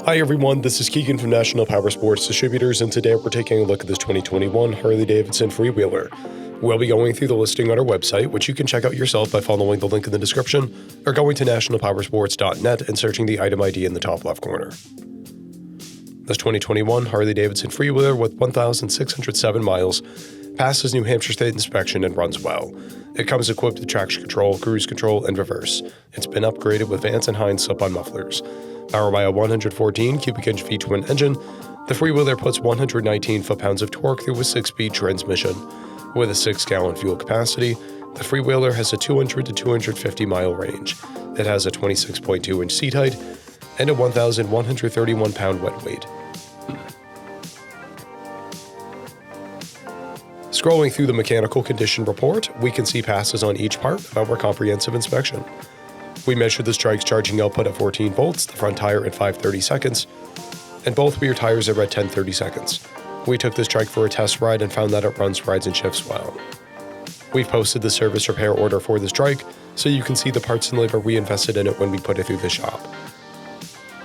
Hi everyone, this is Keegan from National Powersports Distributors, and today we're taking a look at this 2021 Harley-Davidson Freewheeler. We'll be going through the listing on our website, which you can check out yourself by following the link in the description, or going to nationalpowersports.net and searching the item ID in the top left corner. This 2021 Harley-Davidson Freewheeler with 1,607 miles passes New Hampshire State inspection and runs well. It comes equipped with traction control, cruise control, and reverse. It's been upgraded with Vance and Hines slip-on mufflers. Powered by a 114 cubic inch V-twin engine, the Freewheeler puts 119 foot-pounds of torque through a 6-speed transmission. With a 6-gallon fuel capacity, the Freewheeler has a 200 to 250 mile range. It has a 26.2 inch seat height and a 1,131 pound wet weight. Scrolling through the mechanical condition report, we can see passes on each part of our comprehensive inspection. We measured this trike's charging output at 14 volts, the front tire at 530 seconds, and both rear tires are at 1030 seconds. We took this trike for a test ride and found that it runs, rides, and shifts well. We've posted the service repair order for this trike, so you can see the parts and labor we invested in it when we put it through the shop.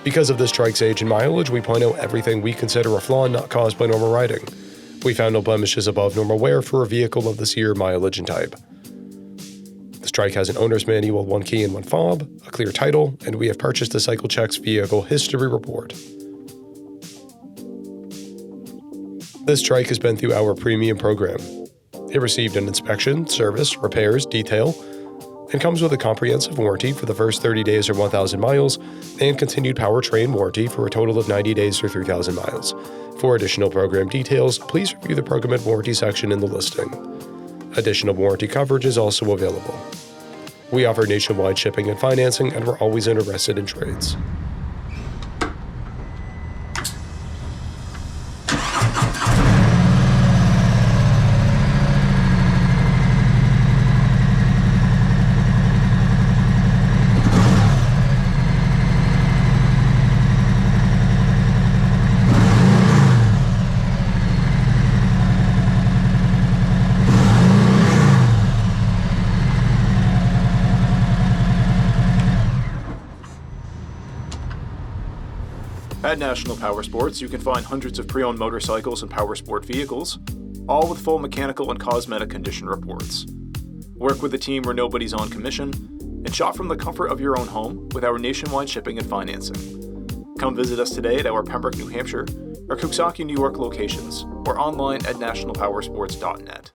Because of this trike's age and mileage, we point out everything we consider a flaw not caused by normal riding. We found no blemishes above normal wear for a vehicle of this year, mileage, and type. This trike has an owner's manual, 1 key and 1 fob, a clear title, and we have purchased the Cycle Checks vehicle history report. This trike has been through our premium program. It received an inspection, service, repairs, detail, and comes with a comprehensive warranty for the first 30 days or 1,000 miles, and continued powertrain warranty for a total of 90 days or 3,000 miles. For additional program details, please review the program and warranty section in the listing. Additional warranty coverage is also available. We offer nationwide shipping and financing, and we're always interested in trades. At National Powersports, you can find hundreds of pre-owned motorcycles and powersport vehicles, all with full mechanical and cosmetic condition reports. Work with a team where nobody's on commission, and shop from the comfort of your own home with our nationwide shipping and financing. Come visit us today at our Pembroke, New Hampshire, or Coxsackie, New York locations, or online at nationalpowersports.net.